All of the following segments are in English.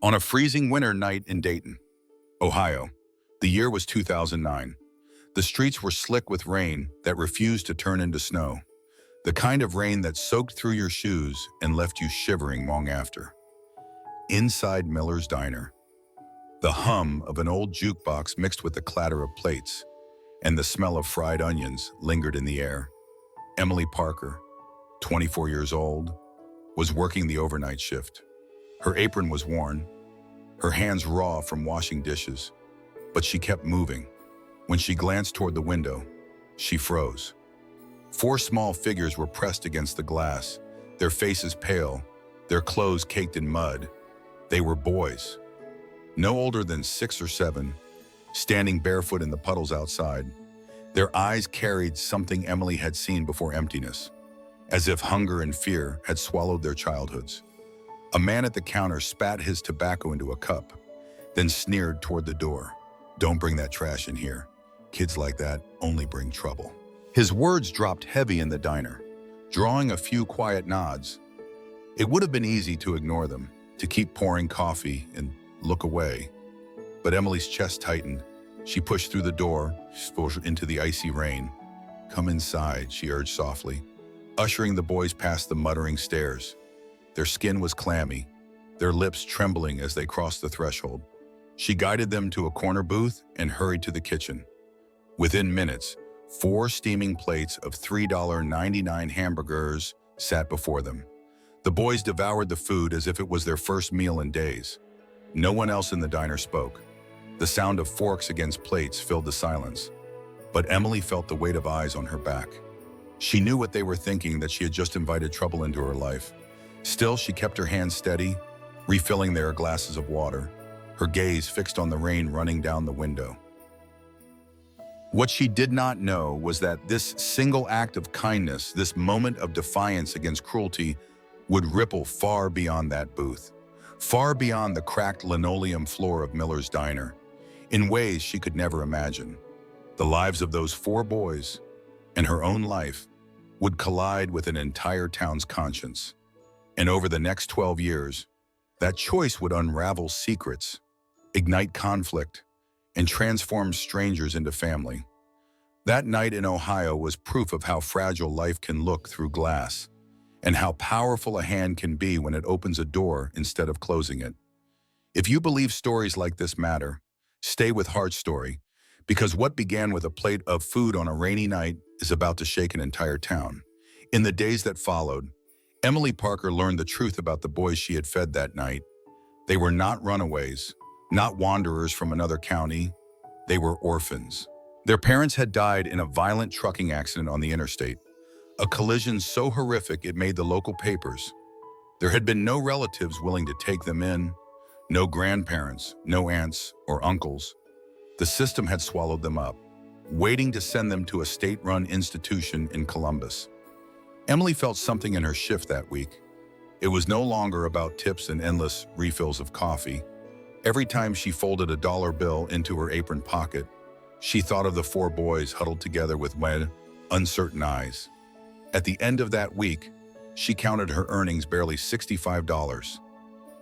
On a freezing winter night in Dayton, Ohio, the year was 2009. The streets were slick with rain that refused to turn into snow, the kind of rain that soaked through your shoes and left you shivering long after. Inside Miller's diner, the hum of an old jukebox mixed with the clatter of plates and the smell of fried onions lingered in the air. Emily Parker, 24 years old, was working the overnight shift. Her apron was worn, her hands raw from washing dishes, but she kept moving. When she glanced toward the window, she froze. Four small figures were pressed against the glass, their faces pale, their clothes caked in mud. They were boys, no older than 6 or 7, standing barefoot in the puddles outside. Their eyes carried something Emily had seen before: emptiness, as if hunger and fear had swallowed their childhoods. A man at the counter spat his tobacco into a cup, then sneered toward the door. "Don't bring that trash in here. Kids like that only bring trouble." His words dropped heavy in the diner, drawing a few quiet nods. It would have been easy to ignore them, to keep pouring coffee and look away. But Emily's chest tightened. She pushed through the door, into the icy rain. "Come inside," she urged softly, ushering the boys past the muttering stairs. Their skin was clammy, their lips trembling as they crossed the threshold. She guided them to a corner booth and hurried to the kitchen. Within minutes, 4 steaming plates of $3.99 hamburgers sat before them. The boys devoured the food as if it was their first meal in days. No one else in the diner spoke. The sound of forks against plates filled the silence. But Emily felt the weight of eyes on her back. She knew what they were thinking, that she had just invited trouble into her life. Still, she kept her hands steady, refilling their glasses of water, her gaze fixed on the rain running down the window. What she did not know was that this single act of kindness, this moment of defiance against cruelty, would ripple far beyond that booth, far beyond the cracked linoleum floor of Miller's diner, in ways she could never imagine. The lives of those 4 boys, and her own life, would collide with an entire town's conscience. And over the next 12 years, that choice would unravel secrets, ignite conflict, and transform strangers into family. That night in Ohio was proof of how fragile life can look through glass, and how powerful a hand can be when it opens a door instead of closing it. If you believe stories like this matter, stay with Heart's story, because what began with a plate of food on a rainy night is about to shake an entire town. In the days that followed, Emily Parker learned the truth about the boys she had fed that night. They were not runaways, not wanderers from another county. They were orphans. Their parents had died in a violent trucking accident on the interstate, a collision so horrific it made the local papers. There had been no relatives willing to take them in, no grandparents, no aunts or uncles. The system had swallowed them up, waiting to send them to a state-run institution in Columbus. Emily felt something in her shift that week. It was no longer about tips and endless refills of coffee. Every time she folded a dollar bill into her apron pocket, she thought of the 4 boys huddled together with wide, uncertain eyes. At the end of that week, she counted her earnings barely $65.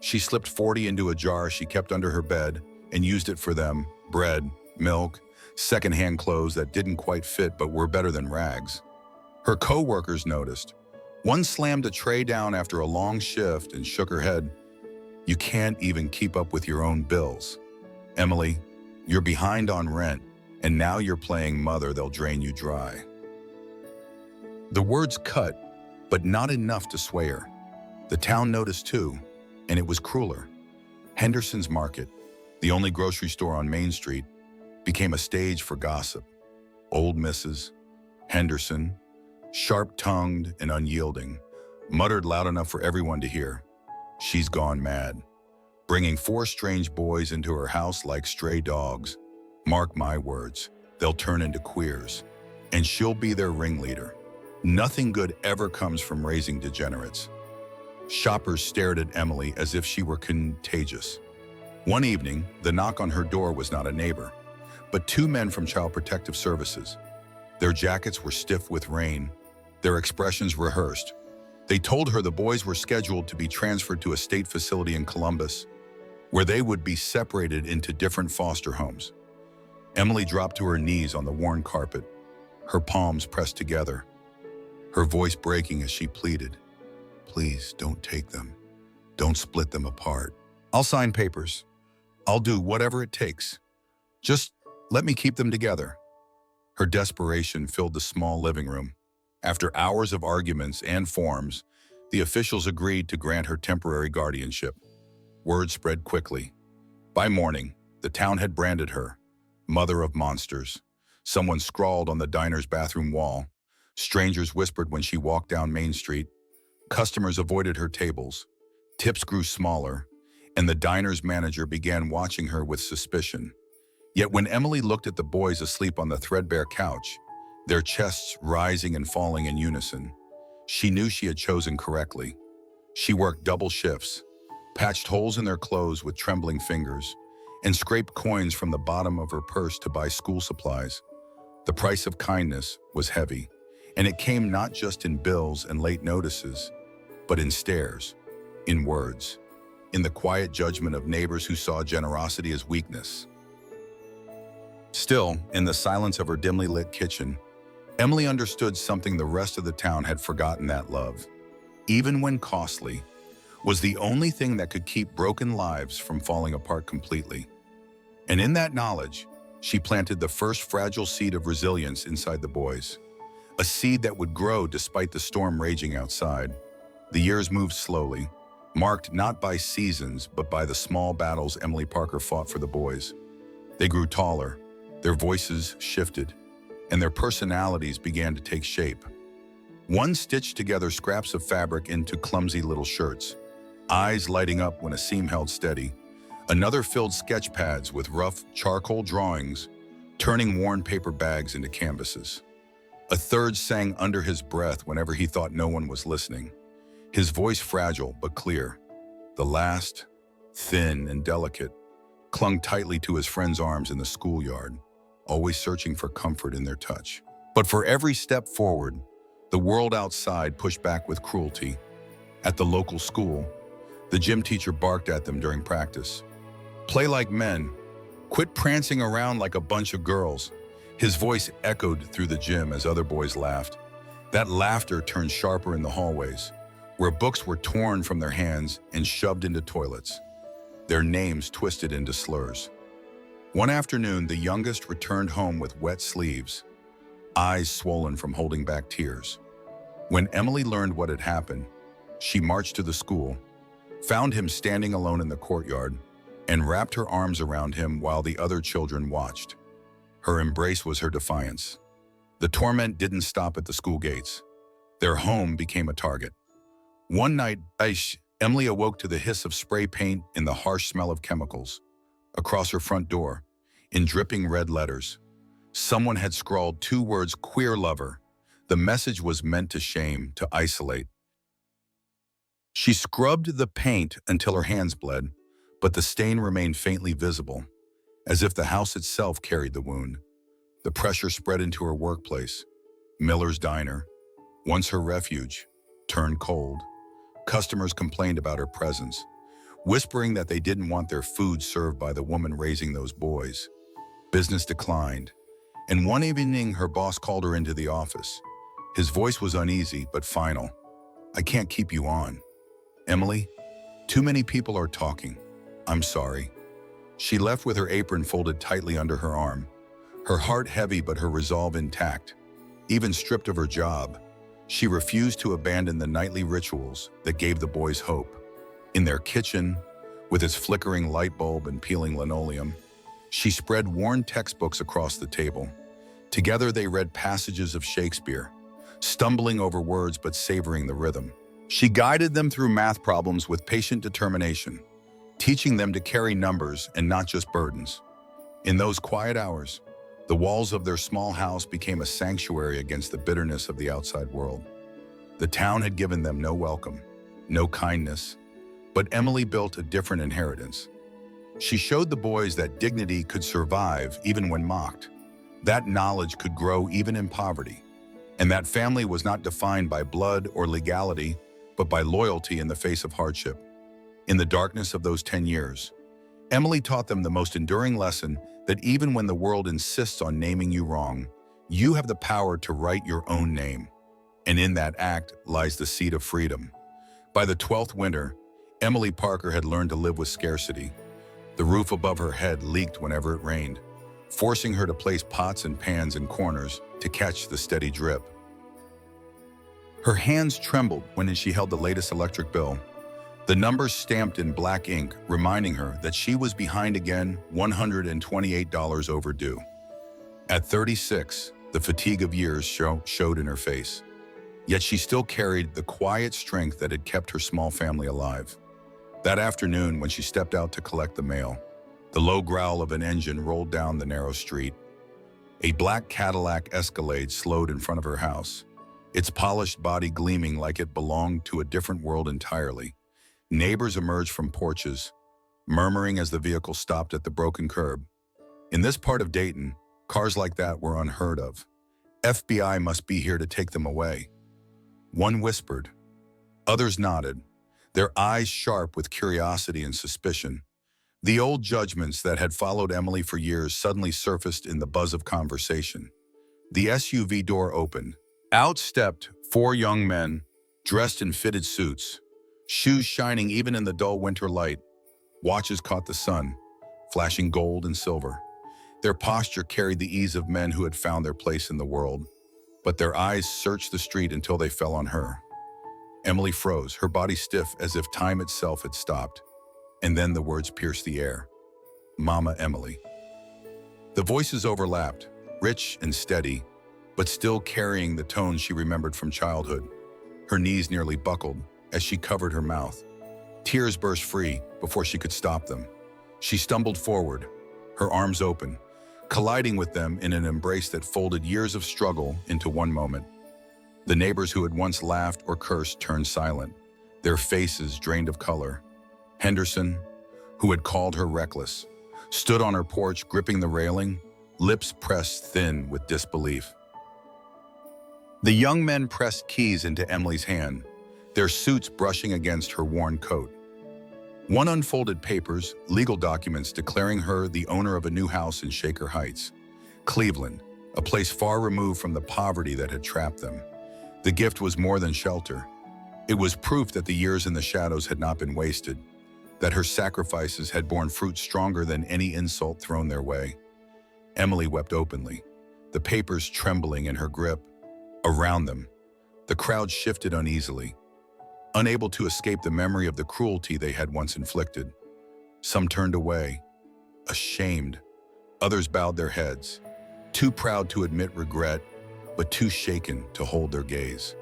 She slipped 40 into a jar she kept under her bed and used it for them: bread, milk, secondhand clothes that didn't quite fit but were better than rags. Her co-workers noticed. One slammed a tray down after a long shift and shook her head. "You can't even keep up with your own bills. Emily, you're behind on rent, and now you're playing mother, they'll drain you dry." The words cut, but not enough to sway her. The town noticed too, and it was crueler. Henderson's Market, the only grocery store on Main Street, became a stage for gossip. Old Mrs. Henderson, sharp-tongued and unyielding, muttered loud enough for everyone to hear, "She's gone mad, bringing 4 strange boys into her house like stray dogs. Mark my words, they'll turn into queers, and she'll be their ringleader. Nothing good ever comes from raising degenerates." Shoppers stared at Emily as if she were contagious. One evening, the knock on her door was not a neighbor, but 2 men from Child Protective Services. Their jackets were stiff with rain, their expressions rehearsed. They told her the boys were scheduled to be transferred to a state facility in Columbus. where they would be separated into different foster homes. Emily dropped to her knees on the worn carpet, her palms pressed together, her voice breaking as she pleaded, "Please don't take them. Don't split them apart. I'll sign papers. I'll do whatever it takes. Just let me keep them together." Her desperation filled the small living room. After hours of arguments and forms, the officials agreed to grant her temporary guardianship. Word spread quickly. By morning, the town had branded her Mother of Monsters. Someone scrawled on the diner's bathroom wall. Strangers whispered when she walked down Main Street. Customers avoided her tables. Tips grew smaller, and the diner's manager began watching her with suspicion. Yet when Emily looked at the boys asleep on the threadbare couch, their chests rising and falling in unison, she knew she had chosen correctly. She worked double shifts, patched holes in their clothes with trembling fingers, and scraped coins from the bottom of her purse to buy school supplies. The price of kindness was heavy, and it came not just in bills and late notices, but in stares, in words, in the quiet judgment of neighbors who saw generosity as weakness. Still, in the silence of her dimly lit kitchen, Emily understood something the rest of the town had forgotten: that love, even when costly, was the only thing that could keep broken lives from falling apart completely. And in that knowledge, she planted the first fragile seed of resilience inside the boys, a seed that would grow despite the storm raging outside. The years moved slowly, marked not by seasons, but by the small battles Emily Parker fought for the boys. They grew taller, their voices shifted, and their personalities began to take shape. One stitched together scraps of fabric into clumsy little shirts, eyes lighting up when a seam held steady. Another filled sketch pads with rough charcoal drawings, turning worn paper bags into canvases. A third sang under his breath whenever he thought no one was listening, his voice fragile but clear. The last, thin and delicate, clung tightly to his friend's arms in the schoolyard, always searching for comfort in their touch. But for every step forward, the world outside pushed back with cruelty. At the local school, the gym teacher barked at them during practice. "Play like men. Quit prancing around like a bunch of girls." His voice echoed through the gym as other boys laughed. That laughter turned sharper in the hallways, where books were torn from their hands and shoved into toilets, their names twisted into slurs. One afternoon, the youngest returned home with wet sleeves, eyes swollen from holding back tears. When Emily learned what had happened, she marched to the school, found him standing alone in the courtyard, and wrapped her arms around him while the other children watched. Her embrace was her defiance. The torment didn't stop at the school gates. Their home became a target. One night, Emily awoke to the hiss of spray paint and the harsh smell of chemicals. Across her front door, in dripping red letters, someone had scrawled 2 words: "Queer lover." The message was meant to shame, to isolate. She scrubbed the paint until her hands bled, but the stain remained faintly visible, as if the house itself carried the wound. The pressure spread into her workplace. Miller's Diner, once her refuge, turned cold. Customers complained about her presence, whispering that they didn't want their food served by the woman raising those boys. Business declined, and one evening her boss called her into the office. His voice was uneasy but final. "I can't keep you on, Emily. Too many people are talking. I'm sorry." She left with her apron folded tightly under her arm, her heart heavy but her resolve intact. Even stripped of her job, she refused to abandon the nightly rituals that gave the boys hope. In their kitchen, with its flickering light bulb and peeling linoleum, she spread worn textbooks across the table. Together they read passages of Shakespeare, stumbling over words but savoring the rhythm. She guided them through math problems with patient determination, teaching them to carry numbers and not just burdens. In those quiet hours, the walls of their small house became a sanctuary against the bitterness of the outside world. The town had given them no welcome, no kindness, but Emily built a different inheritance. She showed the boys that dignity could survive even when mocked, that knowledge could grow even in poverty, and that family was not defined by blood or legality, but by loyalty in the face of hardship. In the darkness of those 10 years, Emily taught them the most enduring lesson that even when the world insists on naming you wrong, you have the power to write your own name. And in that act lies the seed of freedom. By the 12th winter, Emily Parker had learned to live with scarcity. The roof above her head leaked whenever it rained, forcing her to place pots and pans in corners to catch the steady drip. Her hands trembled when she held the latest electric bill, the numbers stamped in black ink reminding her that she was behind again, $128 overdue. At 36, the fatigue of years showed in her face. Yet she still carried the quiet strength that had kept her small family alive. That afternoon, when she stepped out to collect the mail, the low growl of an engine rolled down the narrow street. A black Cadillac Escalade slowed in front of her house, its polished body gleaming like it belonged to a different world entirely. Neighbors emerged from porches, murmuring as the vehicle stopped at the broken curb. In this part of Dayton, cars like that were unheard of. FBI must be here to take them away. One whispered. Others nodded, their eyes sharp with curiosity and suspicion. The old judgments that had followed Emily for years suddenly surfaced in the buzz of conversation. The SUV door opened. Out stepped 4 young men, dressed in fitted suits, shoes shining even in the dull winter light. Watches caught the sun, flashing gold and silver. Their posture carried the ease of men who had found their place in the world, but their eyes searched the street until they fell on her. Emily froze, her body stiff as if time itself had stopped. And then the words pierced the air. Mama Emily. The voices overlapped, rich and steady, but still carrying the tone she remembered from childhood. Her knees nearly buckled as she covered her mouth. Tears burst free before she could stop them. She stumbled forward, her arms open, colliding with them in an embrace that folded years of struggle into one moment. The neighbors who had once laughed or cursed turned silent, their faces drained of color. Henderson, who had called her reckless, stood on her porch gripping the railing, lips pressed thin with disbelief. The young men pressed keys into Emily's hand, their suits brushing against her worn coat. One unfolded papers, legal documents declaring her the owner of a new house in Shaker Heights, Cleveland, a place far removed from the poverty that had trapped them. The gift was more than shelter. It was proof that the years in the shadows had not been wasted, that her sacrifices had borne fruit stronger than any insult thrown their way. Emily wept openly, the papers trembling in her grip. Around them, the crowd shifted uneasily, unable to escape the memory of the cruelty they had once inflicted. Some turned away, ashamed. Others bowed their heads, too proud to admit regret, but too shaken to hold their gaze.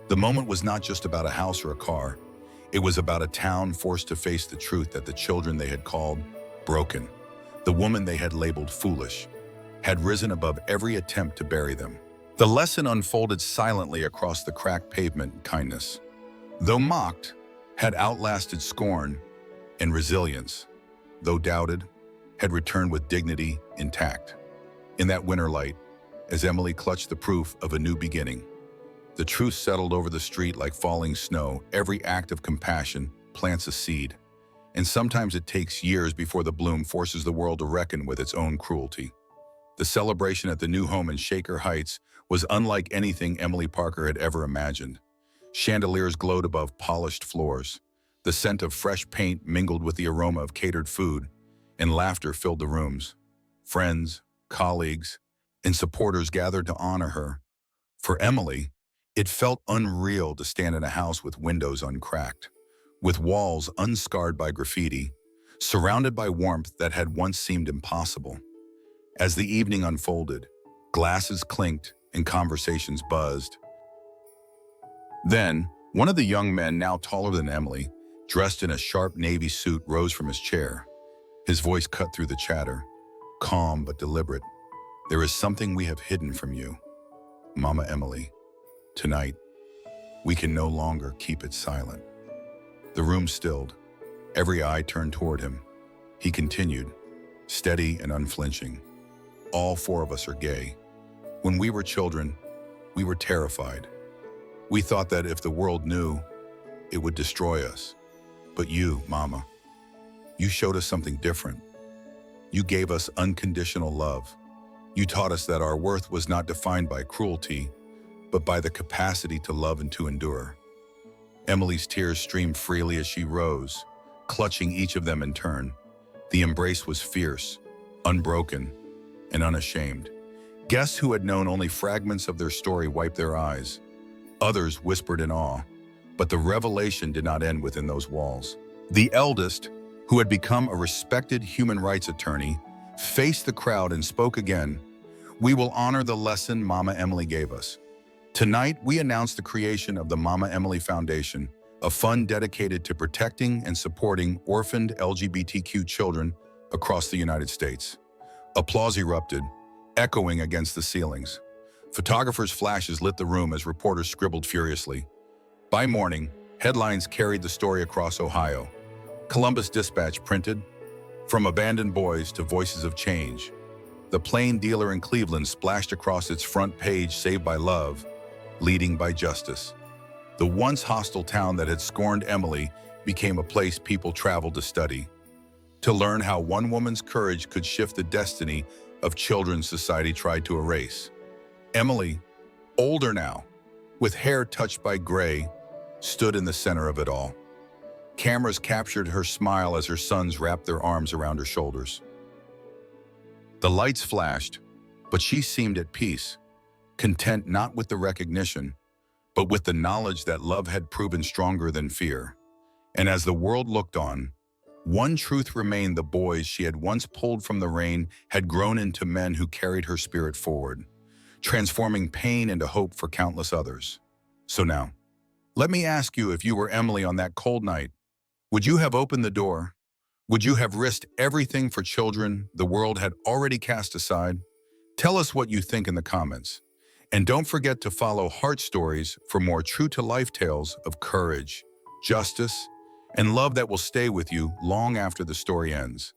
The moment was not just about a house or a car. It was about a town forced to face the truth that the children they had called broken, the woman they had labeled foolish, had risen above every attempt to bury them. The lesson unfolded silently across the cracked pavement: kindness, though mocked, had outlasted scorn, and resilience, though doubted, had returned with dignity intact. In that winter light, as Emily clutched the proof of a new beginning, the truth settled over the street like falling snow. Every act of compassion plants a seed, and sometimes it takes years before the bloom forces the world to reckon with its own cruelty. The celebration at the new home in Shaker Heights was unlike anything Emily Parker had ever imagined. Chandeliers glowed above polished floors. The scent of fresh paint mingled with the aroma of catered food, and laughter filled the rooms. Friends, colleagues, and supporters gathered to honor her. For Emily, it felt unreal to stand in a house with windows uncracked, with walls unscarred by graffiti, surrounded by warmth that had once seemed impossible. As the evening unfolded, glasses clinked and conversations buzzed. Then, one of the young men, now taller than Emily, dressed in a sharp navy suit, rose from his chair. His voice cut through the chatter, calm but deliberate. There is something we have hidden from you, Mama Emily. Tonight, we can no longer keep it silent. The room stilled, every eye turned toward him. He continued, steady and unflinching. All 4 of us are gay. When we were children, we were terrified. We thought that if the world knew, it would destroy us. But you, Mama, You showed us something different. You gave us unconditional love. You taught us that our worth was not defined by cruelty, but by the capacity to love and to endure. Emily's tears streamed freely as she rose, clutching each of them in turn. The embrace was fierce, unbroken, and unashamed. Guests who had known only fragments of their story wiped their eyes. Others whispered in awe, but the revelation did not end within those walls. The eldest, who had become a respected human rights attorney, faced the crowd and spoke again. "We will honor the lesson Mama Emily gave us. Tonight, we announce the creation of the Mama Emily Foundation, a fund dedicated to protecting and supporting orphaned LGBTQ children across the United States." Applause erupted, echoing against the ceilings. Photographers' flashes lit the room as reporters scribbled furiously. By morning, headlines carried the story across Ohio. Columbus Dispatch printed, "From abandoned boys to voices of change." The Plain Dealer in Cleveland splashed across its front page, "Saved by love, leading by justice." The once hostile town that had scorned Emily became a place people traveled to study, to learn how one woman's courage could shift the destiny of children society tried to erase. Emily, older now, with hair touched by gray, stood in the center of it all. Cameras captured her smile as her sons wrapped their arms around her shoulders. The lights flashed, but she seemed at peace, content not with the recognition, but with the knowledge that love had proven stronger than fear. And as the world looked on, one truth remained: the boys she had once pulled from the rain had grown into men who carried her spirit forward, transforming pain into hope for countless others. So now, let me ask you, if you were Emily on that cold night, would you have opened the door? Would you have risked everything for children the world had already cast aside? Tell us what you think in the comments. And don't forget to follow Heart Stories for more true-to-life tales of courage, justice, and love that will stay with you long after the story ends.